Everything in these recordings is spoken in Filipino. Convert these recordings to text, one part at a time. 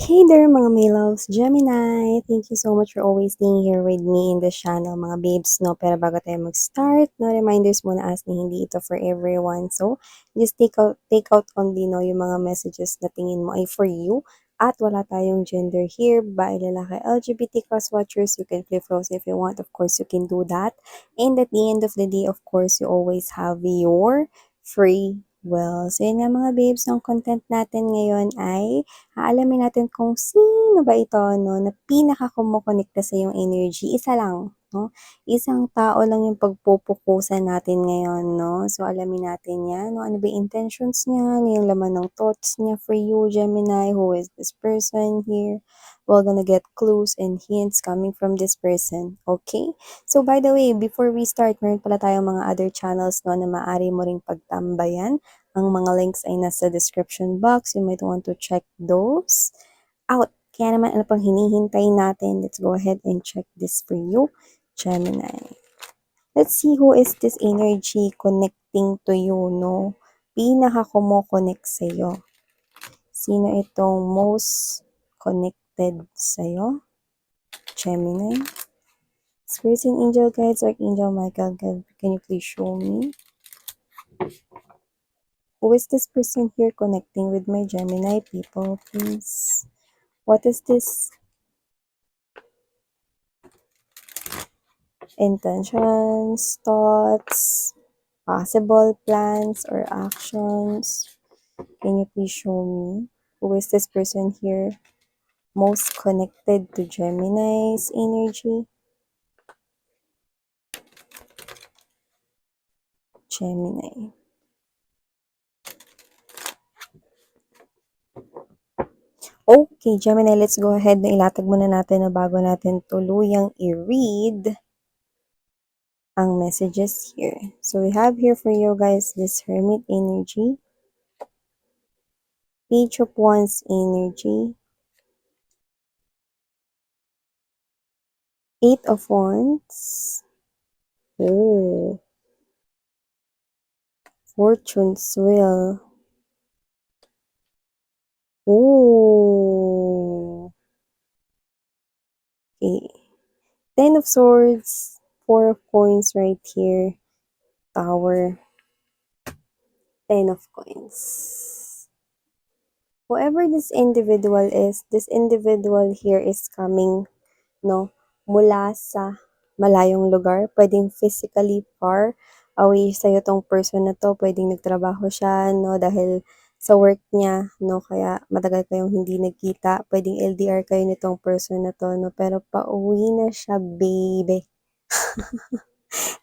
Hey there mga my loves, Gemini! Thank you so much for always being here with me in this channel mga babes, no? Pero bago tayo mag-start, no, reminders muna as na hindi ito for everyone. So, just take out only, no, yung mga messages na tingin mo ay for you. At wala tayong gender here, babae, lalaki, LGBT cross-watchers, you can flip roles if you want. Of course, you can do that. And at the end of the day, of course, you always have your free will. So, yun nga mga babes, ang content natin ngayon ay aalamin natin kung sino ba ito, no, na pinaka-kumokonekta sa iyong energy. Isa lang, no? Isang tao lang yung pagpupukusan natin ngayon, no? So, alamin natin yan, no? Ano ba yung intentions niya? Ano yung laman ng thoughts niya for you, Gemini? Who is this person here? We're gonna get clues and hints coming from this person, okay? So, by the way, before we start, meron pala tayong mga other channels, no, na maaari mo ring pagtambayan. Ang mga links ay nasa description box. You might want to check those out. Kaya naman, ano pang hinihintay natin? Let's go ahead and check this for you, Gemini. Let's see who is this energy connecting to you, no? Pinaka-kumo-connect sa'yo. Sino itong most connected sa'yo? Gemini. Spirits and angel guides, Archangel Michael, can you please show me? Who is this person here connecting with my Gemini people, please? What is this intentions, thoughts, possible plans or actions? Can you please show me? Who is this person here most connected to Gemini's energy? Gemini. Okay, Gemini, let's go ahead na ilatag muna natin na bago natin tuluyang i-read ang messages here. So we have here for you guys this Hermit energy, Page of Wands energy, Eight of Wands, oh, Fortune's Wheel, oh, okay, Ten of Swords, Four of Coins right here, Tower, Ten of Coins. Whoever this individual is, this individual here is coming, no, mula sa malayong lugar. Pwedeng physically far away sa'yo tong person na to. Pwedeng nagtrabaho siya, no, dahil sa work niya, no, kaya matagal kayong hindi nagkita. Pwedeng LDR kayo nitong person na to, no, pero pauwi na siya, baby.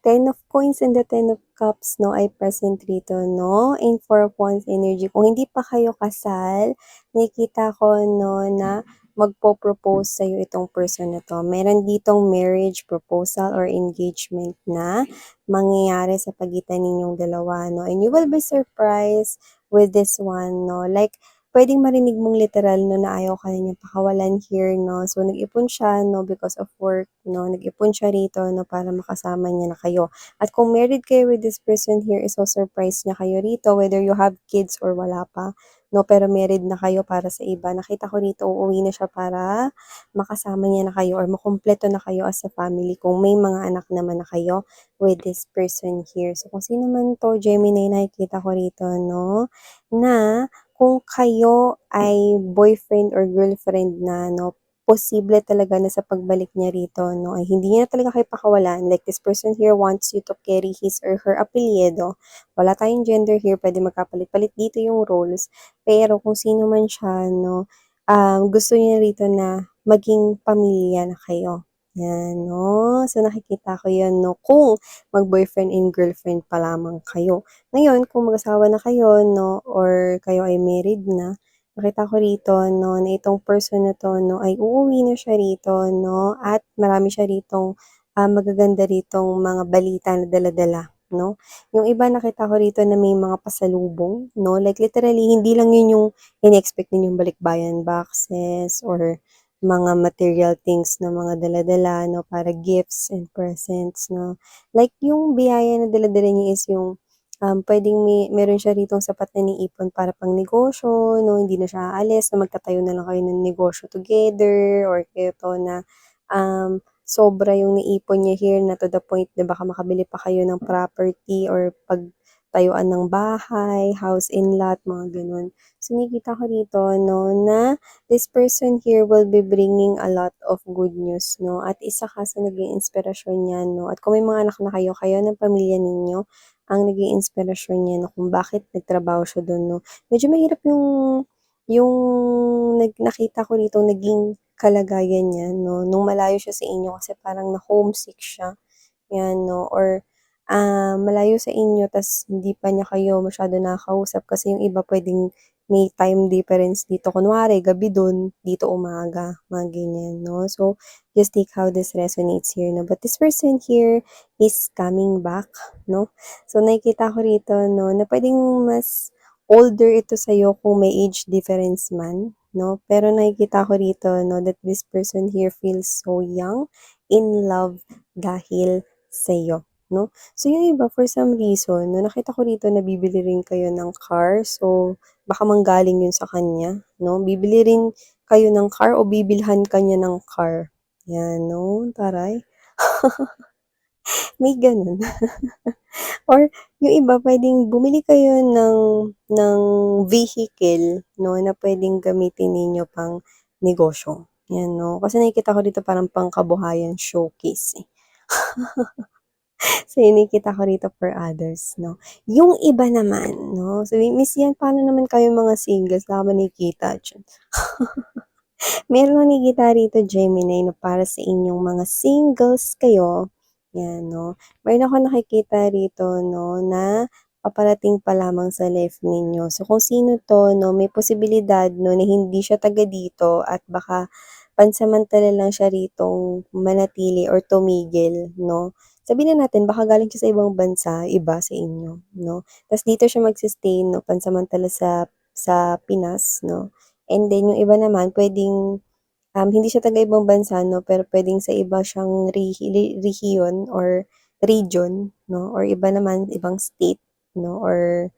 Ten of Coins and the Ten of Cups, no, ay present rito, no, in Four of Wands energy. Kung hindi pa kayo kasal, nakikita ko, no, na magpo-propose sa'yo itong person na to. Meron ditong marriage proposal or engagement na mangyayari sa pagitan ninyong dalawa, no, and you will be surprised with this one, no, like, pwedeng marinig mong literal, no, na ayaw ka na niyang pakawalan here, no. So, nag-ipon siya, no, because of work, no. Nag-ipon siya rito, no, para makasama niya na kayo. At kung married kayo with this person here, iso-surprise niya kayo rito, whether you have kids or wala pa, no, pero married na kayo para sa iba. Nakita ko rito, uuwi na siya para makasama niya na kayo or makumpleto na kayo as a family kung may mga anak naman na kayo with this person here. So, kung sino man to, Gemini, nakikita ko rito, no, na kung kayo ay boyfriend or girlfriend na, no, posible talaga na sa pagbalik niya rito, no, ay hindi niya talaga kayo pakawalan. Like, this person here wants you to carry his or her apelyido. Wala tayong gender here, pwede magkapalit-palit dito yung roles. Pero kung sino man siya, no, gusto niya rito na maging pamilya na kayo. Yan, no? So, nakikita ko yan, no? Kung mag-boyfriend and girlfriend pa lamang kayo. Ngayon, kung mag-asawa na kayo, no, or kayo ay married na, nakita ko rito, no, na itong person na to, no, ay uuwi na siya rito, no, at marami siya ritong magaganda ritong mga balita na dala-dala, no. Yung iba nakita ko rito na may mga pasalubong, no, like literally, hindi lang yun yung in-expect ninyong balikbayan boxes or mga material things na mga dala-dala, no, para gifts and presents, no. Like, yung biyaya na dala-dala niya is yung puwedeng meron siya ritong sapat na iniipon para pang-negosyo 'no, hindi na siya aalis na magtatayo na lang kayo ng negosyo together or eto na, sobra yung naipon niya here na to the point na baka makabili pa kayo ng property or pagtayuan ng bahay, house and lot, mga gano'n. So, nakikita ko rito 'no, na this person here will be bringing a lot of good news 'no, at isa ka sa naging inspirasyon niya 'no, at kung may mga anak na kayo, kayo ng pamilya ninyo ang naging inspirasyon niya 'no, kung bakit nagtrabaho siya dun 'no. Medyo mahirap yung nakita ko rito naging kalagayan niya 'no, nung malayo siya sa inyo kasi parang na-homesick siya. 'Yan 'no or, malayo sa inyo ta's hindi pa niya kayo masyado nakakausap kasi yung iba puwedeng may time difference dito. Kunwari gabi dun, dito umaga, mga ganyan 'no. So, just take how this resonates here 'no. But this person here is coming back 'no. So, nakikita ko rito 'no, na puwedeng mas older ito sa'yo kung may age difference man 'no. Pero nakikita ko rito 'no, that this person here feels so young, in love dahil sa'yo 'no. So, yung iba for some reason 'no, nakita ko rito na bibili rin kayo ng car. So, baka manggaling yun sa kanya 'no. Bibili rin kayo ng car o bibilhan ka niya ng car. 'Yan 'no, taray. May gano'n. Or yung iba puwedeng bumili kayo ng vehicle 'no, na puwedeng gamitin ninyo pang negosyo, 'yan 'no. Kasi nakikita ko dito parang pangkabuhayan showcase, eh. So, yun nakikita ko rito for others 'no. Yung iba naman 'no, sabi, "Miss yan, paano naman kayong mga singles, wala ka ba nakikita diyan?" Meron akong nakikita rito Gemini na para sa inyong mga singles kayo, 'yan 'no. Meron akong nakikita rito 'no, na paparating pa lamang sa life ninyo. So, kung sino 'to 'no, may posibilidad 'no, na hindi siya taga dito at baka pansamantala lang siya ritong manatili or tumigil 'no. Sabihin na natin baka galing siya sa ibang bansa, iba sa inyo 'no, ta's dito siya magse-stay 'no, pansamantala sa Pinas 'no. And then yung iba naman puwedeng, hindi siya taga ibang bansa 'no, pero puwedeng sa iba siyang rehiyon or region 'no, or iba naman ibang state 'no, or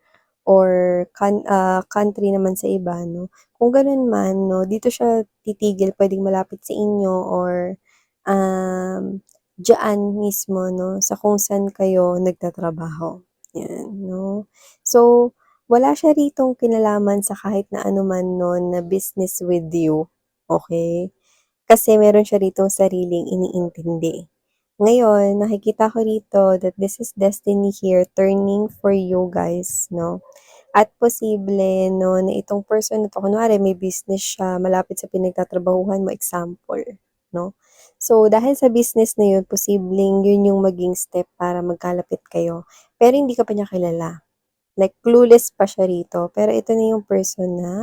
country naman sa iba 'no. Kung gano'n man 'no, dito siya titigil puwedeng malapit sa inyo or, diyaan mismo 'no, sa kung saan kayo nagtatrabaho, 'yan 'no. So, wala siya ritong kinalaman sa kahit na ano man 'no, na business with you, okey? Kasi meron siya ritong sariling iniintindi. Ngayon, nakikita ko rito that this is destiny here turning for you guys 'no. At posible 'no, na itong person na 'to kunwari may business siya malapit sa pinagtatrabahuhan mo, example 'no. So, dahil sa business na yun, posibleng yun yung maging step para magkalapit kayo, pero hindi ka pa niya kilala. Like clueless pa siya rito, pero ito na yung person na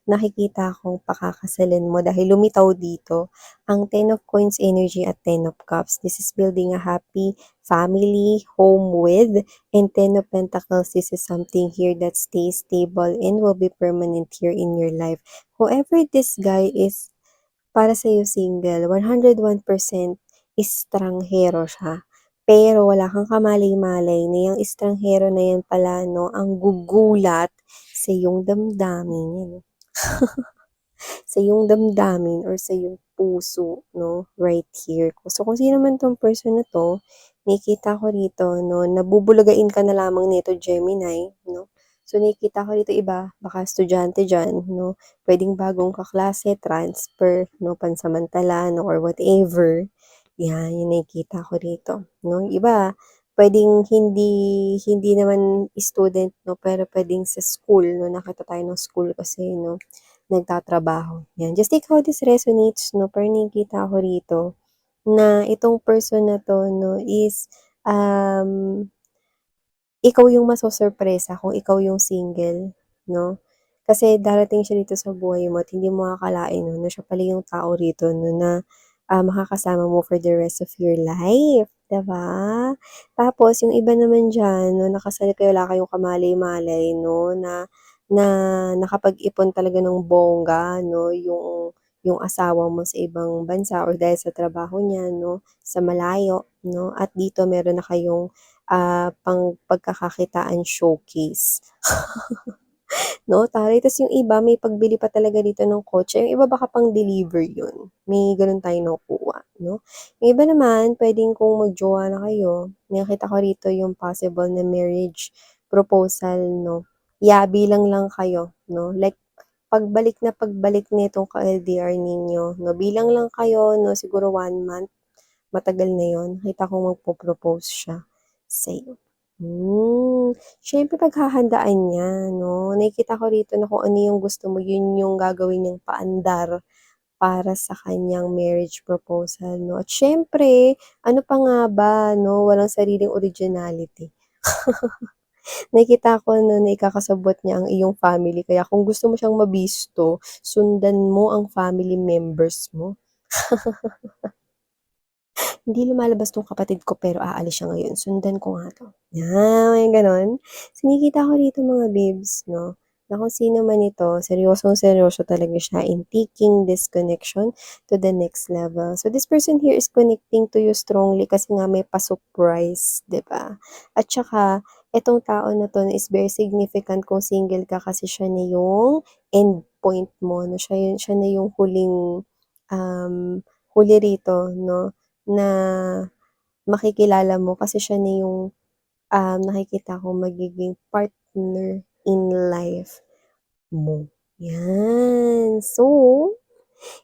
nakikita kong pakakasalan mo dahil lumitaw dito ang Ten of Coins energy at Ten of Cups. This is building a happy family, home with, and Ten of Pentacles, this is something here that stays stable and will be permanent here in your life. Whoever this guy is, para sa'yo single, 101% estranghero siya. Pero wala kang kamalay-malay na yang estranghero na yan pala 'no, ang gugulat sa iyong damdamin, yan oh. Sa iyong damdamin or sa iyong puso 'no, right here. So, kung sino man 'tong person na 'to, nakikita ko rito 'no, nabubulagain ka na lamang nito Gemini 'no. So, nakikita ko dito iba, baka estudyante diyan 'no, puwedeng bagong kaklase, transfer 'no, pansamantala 'no, or whatever. 'Yan, yung nakikita ko rito 'no. Yung iba, puwedeng hindi hindi naman student 'no, pero puwedeng sa school 'no, nakita tayo ng school kasi 'no, nagtatrabaho, 'yan. Just take how this resonates 'no, pero nakikita ko rito na itong person na 'to 'no is, ikaw yung masosorpresa kung ikaw yung single 'no. Kasi darating siya dito sa buhay mo at hindi mo akalain 'no, na siya pala yung tao rito 'no na, makakasama mo for the rest of your life, 'di ba? Tapos yung iba naman diyan 'no, nakasal kayo, wala kayong kamalay-malay 'no, na na nakapag-ipon talaga ng bongga 'no, yung asawa mo sa ibang bansa or dahil sa trabaho niya 'no, sa malayo 'no, at dito meron na kayong, pagkakakitaan showcase. 'No, taray ta's yung iba may pagbili pa talaga dito ng kotse, yung iba baka pang-deliver yun, may gano'n tayong nakukuha 'no. Yung iba naman puwedeng kung mag-jowa na kayo, nakita ko rito yung possible na marriage proposal 'no, bilang lang kayo 'no, like pagbalik nitong ka-LDR ninyo 'no, bilang lang kayo 'no, siguro 1 month, matagal na yun, nakita kong magpo-propose siya sa'yo. Siyempre paghahandaan niya 'no, nakikita ko rito na kung ano yung gusto mo yun yung gagawin niyang paandar para sa kanyang marriage proposal 'no, at siyempre ano pa nga ba 'no, walang sariling originality. Nakikita ko 'no na ikakasabwat niya ang iyong family kaya kung gusto mo siyang mabisto, sundan mo ang family members mo. Hindi lumalabas 'tong kapatid ko pero aalis siya ngayon, sundan ko nga 'to. May gano'n. So, nakikita ko rito mga babes 'no, na kung sino man ito, seryosong-seryoso talaga siya in taking this connection to the next level. So, this person here is connecting to you strongly kasi nga may pa-surprise, 'di ba? At saka itong tao na 'to is very significant kung single ka kasi siya na yung end point mo 'no, siya na yung huli rito 'no, na makikilala mo kasi siya na yung, nakikita kong magiging partner in life mo, 'yan. So,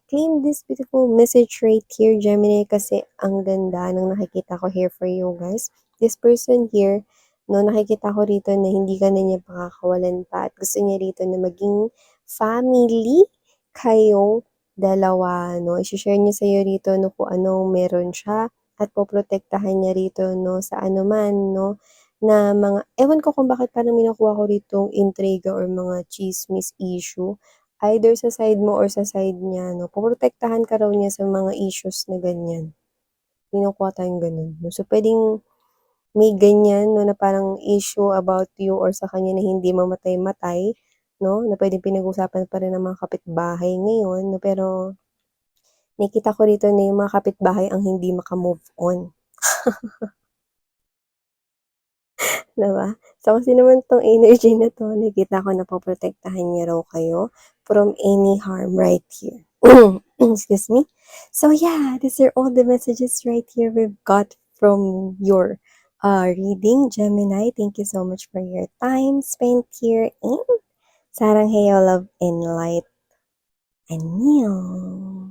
claim this beautiful message right here, Gemini, kasi ang ganda ng nakikita ko here for you guys. This person here 'no, nakikita ko rito na hindi ka na niya pakakawalan pa at gusto niya rito na maging family kayong dalawa 'no. Ishe-share niya sa'yo rito 'no kung anong meron siya at poprotektahan niya rito 'no sa anuman 'no, na mga ewan ko kung bakit parang may nakuha ko ritong intriga or mga tsismis issue, either sa side mo or sa side niya 'no, poprotektahan ka raw niya sa mga issues na ganyan. May nakuha tayong gano'n 'no. So, puwedeng may ganyan 'no, na parang issue about you or sa kanya na hindi mamatay-matay 'no, na puwedeng pinag-usapan pa rin ng mga kapitbahay ngayon 'no, pero nakikita ko rito na yung mga kapitbahay ang hindi maka-move on. 'Di ba? So, kung sino man 'tong energy na 'to, nakikita ko na poprotektahan niya raw kayo from any harm right here. Excuse me. So, yeah, these are all the messages right here we've got from your, reading, Gemini. Thank you so much for your time spent here and sarang heyo, love and light. Annyeong.